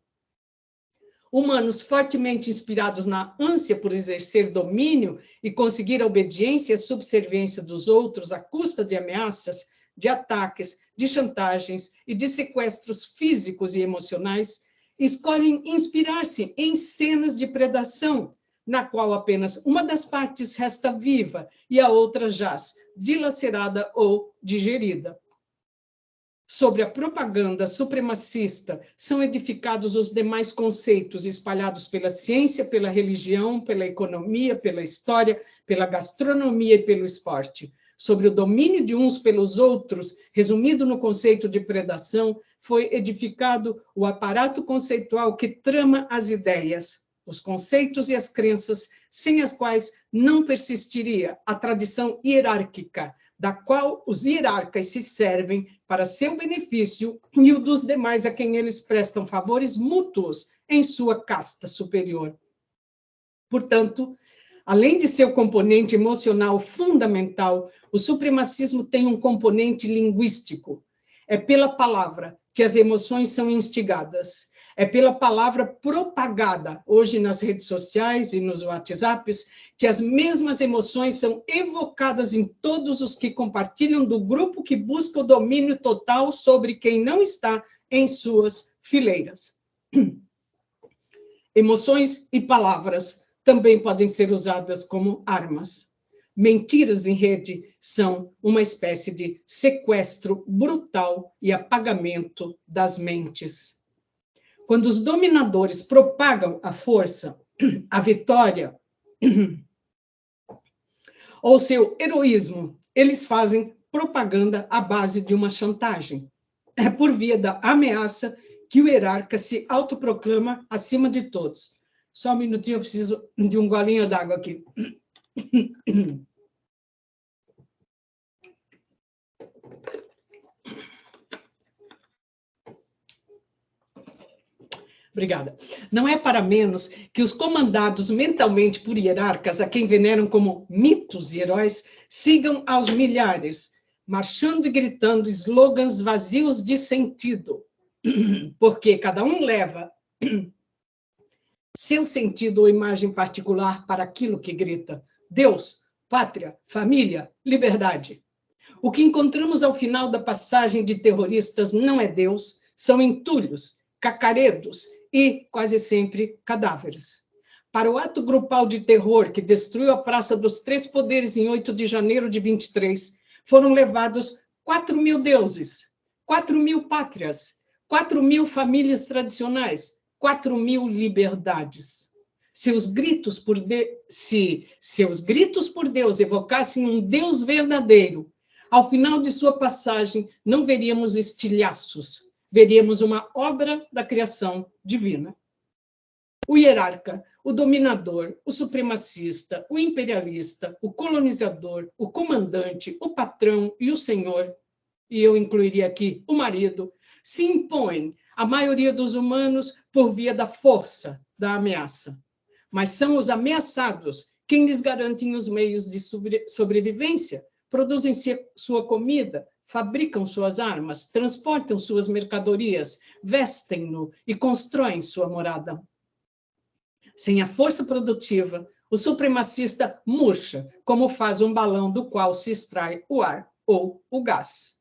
Humanos fortemente inspirados na ânsia por exercer domínio e conseguir a obediência e a subserviência dos outros à custa de ameaças, de ataques, de chantagens e de sequestros físicos e emocionais, escolhem inspirar-se em cenas de predação, na qual apenas uma das partes resta viva e a outra jaz, dilacerada ou digerida. Sobre a propaganda supremacista são edificados os demais conceitos espalhados pela ciência, pela religião, pela economia, pela história, pela gastronomia e pelo esporte. Sobre o domínio de uns pelos outros, resumido no conceito de predação, foi edificado o aparato conceitual que trama as ideias, os conceitos e as crenças, sem as quais não persistiria a tradição hierárquica, da qual os hierarcas se servem para seu benefício e o dos demais a quem eles prestam favores mútuos em sua casta superior. Portanto, além de seu componente emocional fundamental, o supremacismo tem um componente linguístico. É pela palavra que as emoções são instigadas. É pela palavra propagada, hoje nas redes sociais e nos WhatsApps, que as mesmas emoções são evocadas em todos os que compartilham do grupo que busca o domínio total sobre quem não está em suas fileiras. Emoções e palavras também podem ser usadas como armas. Mentiras em rede são uma espécie de sequestro brutal e apagamento das mentes. Quando os dominadores propagam a força, a vitória ou seu heroísmo, eles fazem propaganda à base de uma chantagem. É por via da ameaça que o hierarca se autoproclama acima de todos. Só um minutinho, eu preciso de um golinho d'água aqui. Obrigada. Não é para menos que os comandados mentalmente por hierarcas, a quem veneram como mitos e heróis, sigam aos milhares, marchando e gritando slogans vazios de sentido, porque cada um leva seu sentido ou imagem particular para aquilo que grita: Deus, pátria, família, liberdade. O que encontramos ao final da passagem de terroristas não é Deus, são entulhos, cacaredos e, quase sempre, cadáveres. Para o ato grupal de terror que destruiu a Praça dos Três Poderes em 8 de janeiro de 23, foram levados 4.000 deuses, 4.000 pátrias, 4.000 famílias tradicionais, 4.000 liberdades. se seus gritos por Deus evocassem um Deus verdadeiro, ao final de sua passagem, não veríamos estilhaços, veríamos uma obra da criação divina. O hierarca, o dominador, o supremacista, o imperialista, o colonizador, o comandante, o patrão e o senhor, e eu incluiria aqui o marido, se impõem à maioria dos humanos por via da força, da ameaça. Mas são os ameaçados quem lhes garantem os meios de sobrevivência, produzem sua comida, fabricam suas armas, transportam suas mercadorias, vestem-no e constroem sua morada. Sem a força produtiva, o supremacista murcha, como faz um balão do qual se extrai o ar ou o gás.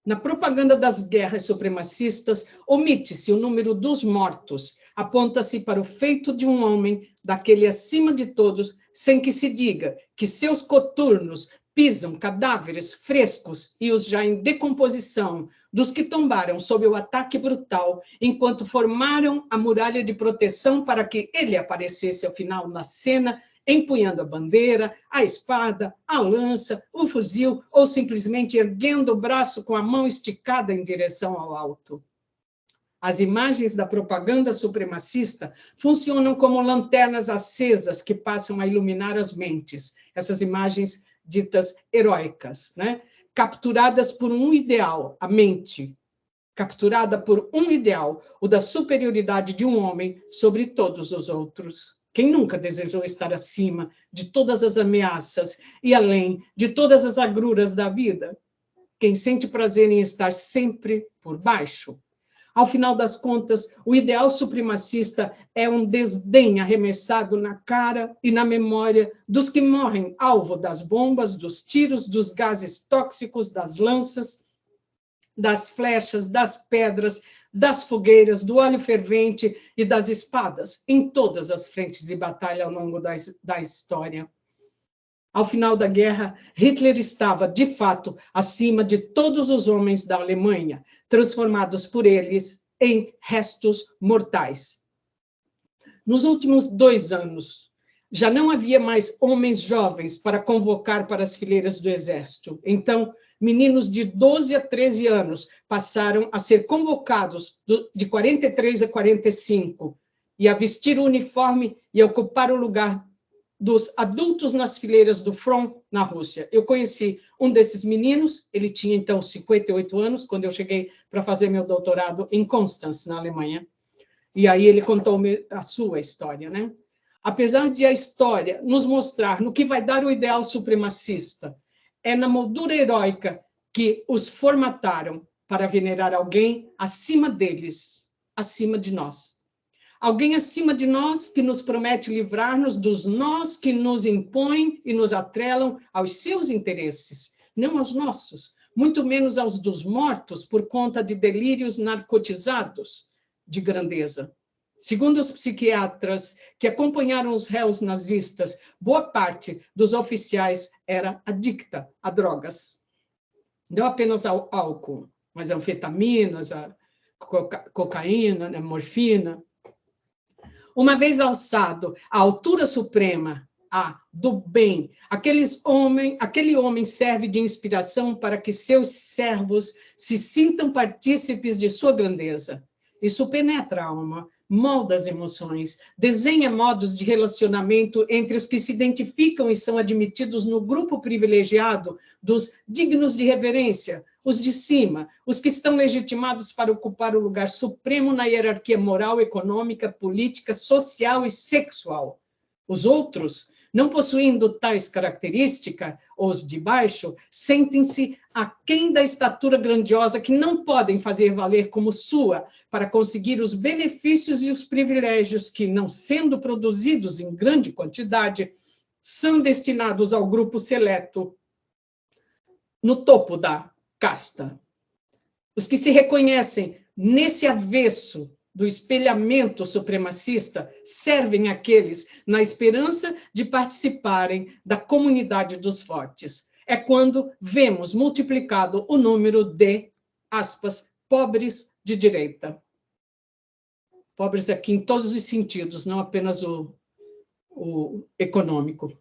Na propaganda das guerras supremacistas, omite-se o número dos mortos, aponta-se para o feito de um homem, daquele acima de todos, sem que se diga que seus coturnos pisam cadáveres frescos e os já em decomposição dos que tombaram sob o ataque brutal, enquanto formaram a muralha de proteção para que ele aparecesse ao final na cena, empunhando a bandeira, a espada, a lança, o fuzil, ou simplesmente erguendo o braço com a mão esticada em direção ao alto. As imagens da propaganda supremacista funcionam como lanternas acesas que passam a iluminar as mentes. Essas imagens ditas heróicas, né? Capturadas por um ideal, a mente, capturada por um ideal, o da superioridade de um homem sobre todos os outros. Quem nunca desejou estar acima de todas as ameaças e além de todas as agruras da vida? Quem sente prazer em estar sempre por baixo? Ao final das contas, o ideal supremacista é um desdém arremessado na cara e na memória dos que morrem alvo das bombas, dos tiros, dos gases tóxicos, das lanças, das flechas, das pedras, das fogueiras, do óleo fervente e das espadas, em todas as frentes de batalha ao longo da história. Ao final da guerra, Hitler estava, de fato, acima de todos os homens da Alemanha, transformados por eles em restos mortais. Nos últimos 2 anos, já não havia mais homens jovens para convocar para as fileiras do exército. Então, meninos de 12 a 13 anos passaram a ser convocados de 43 a 45 e a vestir o uniforme e a ocupar o lugar dos adultos nas fileiras do front na Rússia. Eu conheci um desses meninos, ele tinha então 58 anos, quando eu cheguei para fazer meu doutorado em Konstanz, na Alemanha. E aí ele contou a sua história, né? Apesar de a história nos mostrar no que vai dar o ideal supremacista, é na moldura heróica que os formataram para venerar alguém acima deles, acima de nós. Alguém acima de nós que nos promete livrar-nos dos nós que nos impõem e nos atrelam aos seus interesses, não aos nossos, muito menos aos dos mortos por conta de delírios narcotizados de grandeza. Segundo os psiquiatras que acompanharam os réus nazistas, boa parte dos oficiais era adicta a drogas. Não apenas ao álcool, mas a anfetaminas, a cocaína, a morfina. Uma vez alçado à altura suprema, do bem, aquele homem serve de inspiração para que seus servos se sintam partícipes de sua grandeza. Isso penetra a alma, molda as emoções, desenha modos de relacionamento entre os que se identificam e são admitidos no grupo privilegiado dos dignos de reverência, os de cima, os que estão legitimados para ocupar o lugar supremo na hierarquia moral, econômica, política, social e sexual. Os outros, não possuindo tais características, os de baixo, sentem-se aquém da estatura grandiosa que não podem fazer valer como sua para conseguir os benefícios e os privilégios que, não sendo produzidos em grande quantidade, são destinados ao grupo seleto no topo da casta. Os que se reconhecem nesse avesso do espelhamento supremacista servem àqueles na esperança de participarem da comunidade dos fortes. É quando vemos multiplicado o número de, aspas, pobres de direita. Pobres aqui em todos os sentidos, não apenas o o econômico.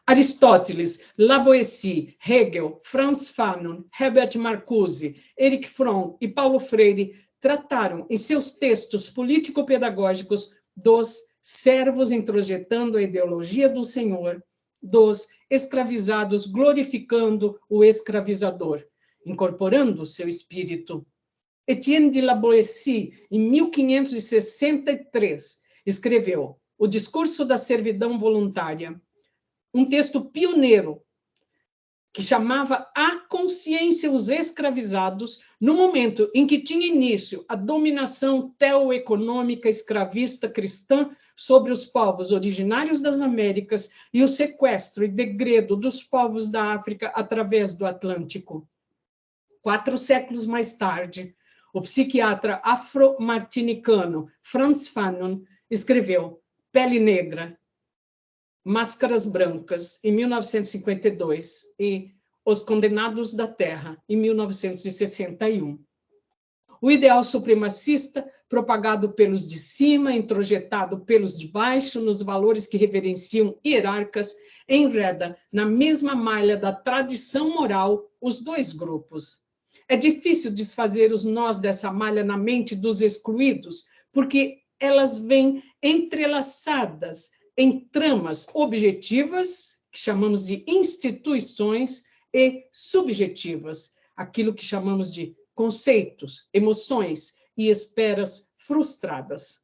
Aristóteles, Lavoisier, Hegel, Franz Fanon, Herbert Marcuse, Erich Fromm e Paulo Freire trataram em seus textos político-pedagógicos dos servos introjetando a ideologia do Senhor, dos escravizados glorificando o escravizador, incorporando seu espírito. Etienne de Lavoisier, em 1563, escreveu O Discurso da Servidão Voluntária, um texto pioneiro que chamava à consciência os escravizados no momento em que tinha início a dominação teoeconômica escravista cristã sobre os povos originários das Américas e o sequestro e degredo dos povos da África através do Atlântico. 4 séculos mais tarde, o psiquiatra afro-martinicano Franz Fanon escreveu Pele Negra, Máscaras Brancas, em 1952, e Os Condenados da Terra, em 1961. O ideal supremacista, propagado pelos de cima, introjetado pelos de baixo, nos valores que reverenciam hierarcas, enreda na mesma malha da tradição moral os dois grupos. É difícil desfazer os nós dessa malha na mente dos excluídos, porque elas vêm entrelaçadas em tramas objetivas, que chamamos de instituições, e subjetivas, aquilo que chamamos de conceitos, emoções e esperas frustradas.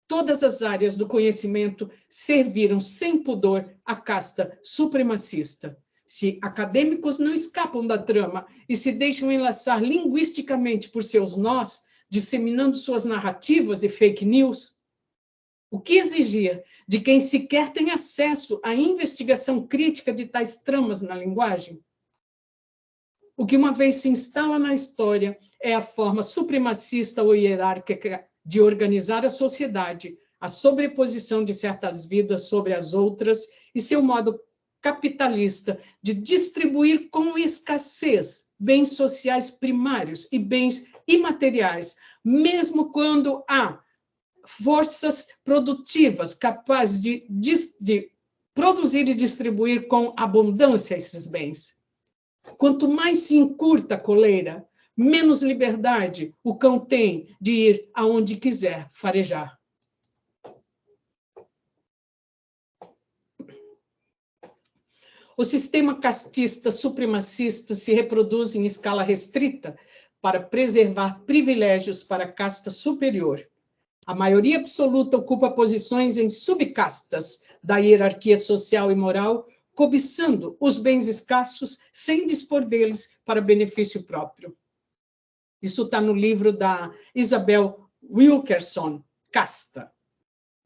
Todas as áreas do conhecimento serviram sem pudor à casta supremacista. Se acadêmicos não escapam da trama e se deixam enlaçar linguisticamente por seus nós, disseminando suas narrativas e fake news, o que exigir de quem sequer tem acesso à investigação crítica de tais tramas na linguagem? O que uma vez se instala na história é a forma supremacista ou hierárquica de organizar a sociedade, a sobreposição de certas vidas sobre as outras e seu modo capitalista de distribuir com escassez bens sociais primários e bens imateriais, mesmo quando há forças produtivas capazes de produzir e distribuir com abundância esses bens. Quanto mais se encurta a coleira, menos liberdade o cão tem de ir aonde quiser farejar. O sistema castista supremacista se reproduz em escala restrita para preservar privilégios para a casta superior. A maioria absoluta ocupa posições em subcastas da hierarquia social e moral, cobiçando os bens escassos sem dispor deles para benefício próprio. Isso está no livro da Isabel Wilkerson, Casta.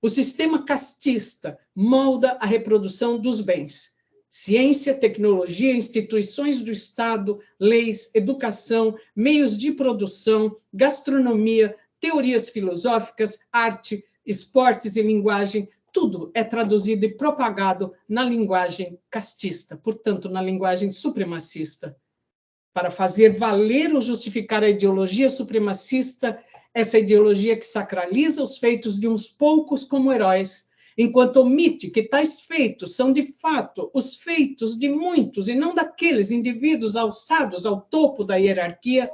O sistema castista molda a reprodução dos bens. Ciência, tecnologia, instituições do Estado, leis, educação, meios de produção, gastronomia, teorias filosóficas, arte, esportes e linguagem, tudo é traduzido e propagado na linguagem castista, portanto, na linguagem supremacista. Para fazer valer ou justificar a ideologia supremacista, essa ideologia que sacraliza os feitos de uns poucos como heróis, enquanto omite que tais feitos são, de fato, os feitos de muitos e não daqueles indivíduos alçados ao topo da hierarquia,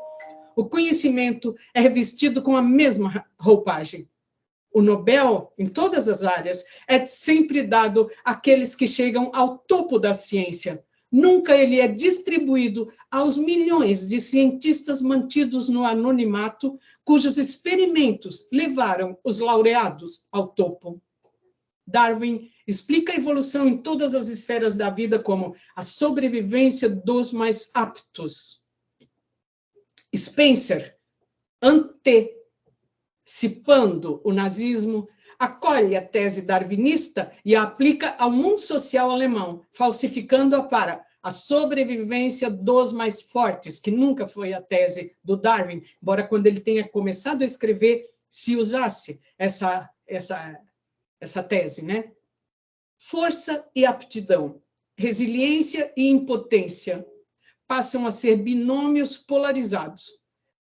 o conhecimento é revestido com a mesma roupagem. O Nobel, em todas as áreas, é sempre dado àqueles que chegam ao topo da ciência. Nunca ele é distribuído aos milhões de cientistas mantidos no anonimato, cujos experimentos levaram os laureados ao topo. Darwin explica a evolução em todas as esferas da vida como a sobrevivência dos mais aptos. Spencer, antecipando o nazismo, acolhe a tese darwinista e a aplica ao mundo social alemão, falsificando-a para a sobrevivência dos mais fortes, que nunca foi a tese do Darwin, embora quando ele tenha começado a escrever se usasse essa tese, né? Força e aptidão, resiliência e impotência passam a ser binômios polarizados.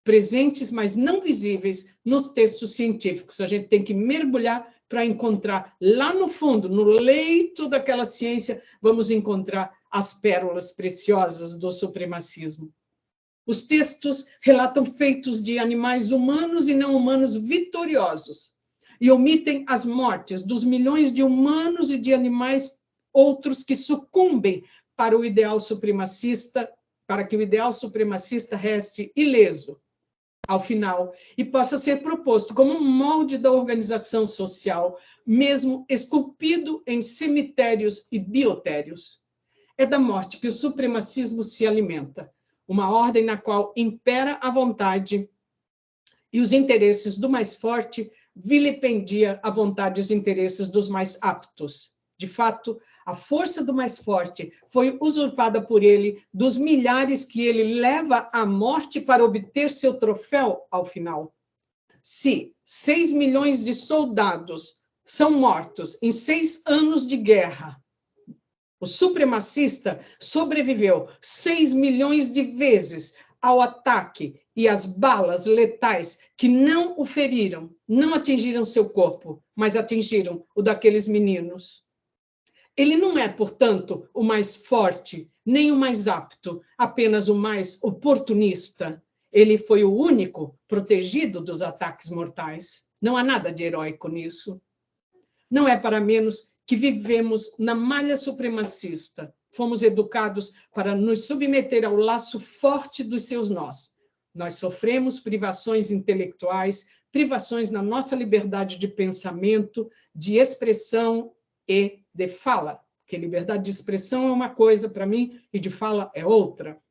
presentes, mas não visíveis nos textos científicos. A gente tem que mergulhar para encontrar lá no fundo, no leito daquela ciência, vamos encontrar as pérolas preciosas do supremacismo. Os textos relatam feitos de animais humanos e não humanos vitoriosos e omitem as mortes dos milhões de humanos e de animais outros que sucumbem para o ideal supremacista, para que o ideal supremacista reste ileso ao final e possa ser proposto como um molde da organização social, mesmo esculpido em cemitérios e biotérios. É da morte que o supremacismo se alimenta, uma ordem na qual impera a vontade e os interesses do mais forte vilipendia a vontade e os interesses dos mais aptos. De fato, a força do mais forte foi usurpada por ele, dos milhares que ele leva à morte para obter seu troféu ao final. Se 6 milhões de soldados são mortos em 6 anos de guerra, o supremacista sobreviveu 6 milhões de vezes ao ataque e às balas letais que não o feriram, não atingiram seu corpo, mas atingiram o daqueles meninos. Ele não é, portanto, o mais forte, nem o mais apto, apenas o mais oportunista. Ele foi o único protegido dos ataques mortais. Não há nada de heróico nisso. Não é para menos que vivemos na malha supremacista. Fomos educados para nos submeter ao laço forte dos seus nós. Nós sofremos privações intelectuais, privações na nossa liberdade de pensamento, de expressão e de fala, porque liberdade de expressão é uma coisa para mim e de fala é outra.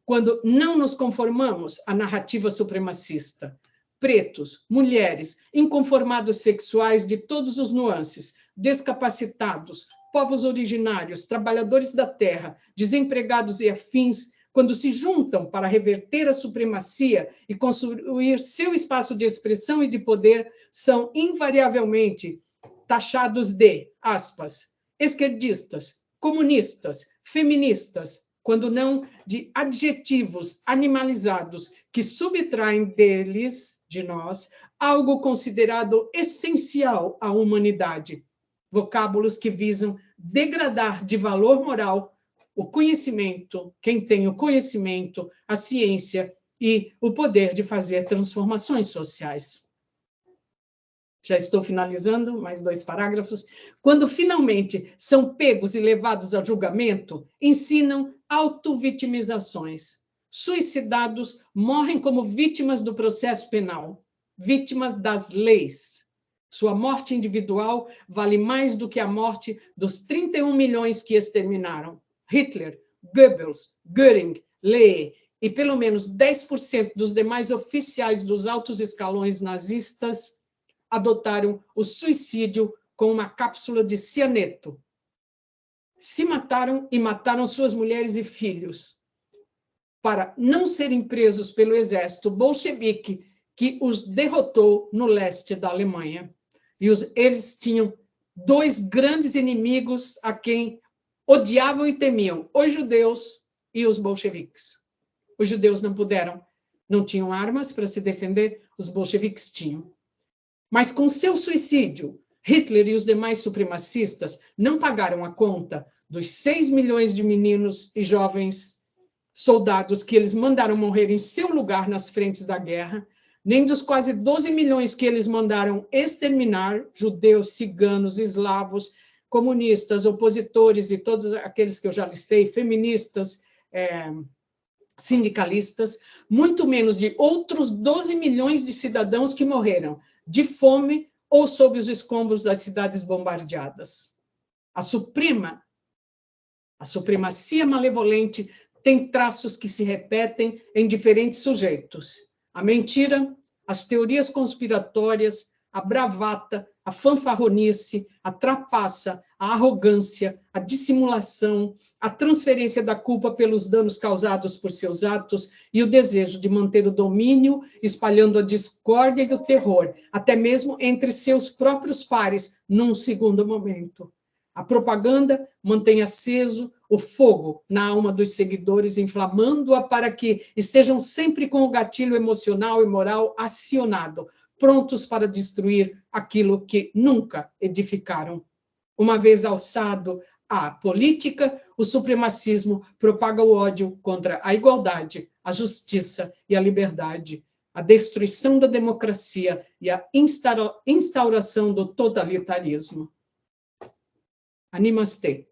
Quando não nos conformamos à narrativa supremacista, pretos, mulheres, inconformados sexuais de todos os nuances, descapacitados, povos originários, trabalhadores da terra, desempregados e afins, quando se juntam para reverter a supremacia e construir seu espaço de expressão e de poder, são invariavelmente taxados de, aspas, esquerdistas, comunistas, feministas, quando não de adjetivos animalizados que subtraem deles, de nós, algo considerado essencial à humanidade, vocábulos que visam degradar de valor moral o conhecimento, quem tem o conhecimento, a ciência e o poder de fazer transformações sociais. Já estou finalizando, mais 2 parágrafos. Quando finalmente são pegos e levados a julgamento, ensinam autovitimizações. Suicidados morrem como vítimas do processo penal, vítimas das leis. Sua morte individual vale mais do que a morte dos 31 milhões que exterminaram. Hitler, Goebbels, Göring, Lee e pelo menos 10% dos demais oficiais dos altos escalões nazistas adotaram o suicídio com uma cápsula de cianeto. Se mataram e mataram suas mulheres e filhos para não serem presos pelo exército bolchevique que os derrotou no leste da Alemanha. E eles tinham 2 grandes inimigos a quem odiavam e temiam, os judeus e os bolcheviques. Os judeus não puderam, não tinham armas para se defender, os bolcheviques tinham. Mas com seu suicídio, Hitler e os demais supremacistas não pagaram a conta dos 6 milhões de meninos e jovens soldados que eles mandaram morrer em seu lugar nas frentes da guerra, nem dos quase 12 milhões que eles mandaram exterminar, judeus, ciganos, eslavos, comunistas, opositores e todos aqueles que eu já listei, feministas, sindicalistas, muito menos de outros 12 milhões de cidadãos que morreram de fome ou sob os escombros das cidades bombardeadas. A supremacia malevolente tem traços que se repetem em diferentes sujeitos. A mentira, as teorias conspiratórias, a bravata, a fanfarronice, a trapaça, a arrogância, a dissimulação, a transferência da culpa pelos danos causados por seus atos e o desejo de manter o domínio, espalhando a discórdia e o terror, até mesmo entre seus próprios pares, num segundo momento. A propaganda mantém aceso o fogo na alma dos seguidores, inflamando-a para que estejam sempre com o gatilho emocional e moral acionado, prontos para destruir aquilo que nunca edificaram. Uma vez alçado à política, o supremacismo propaga o ódio contra a igualdade, a justiça e a liberdade, a destruição da democracia e a instauração do totalitarismo. Namastê.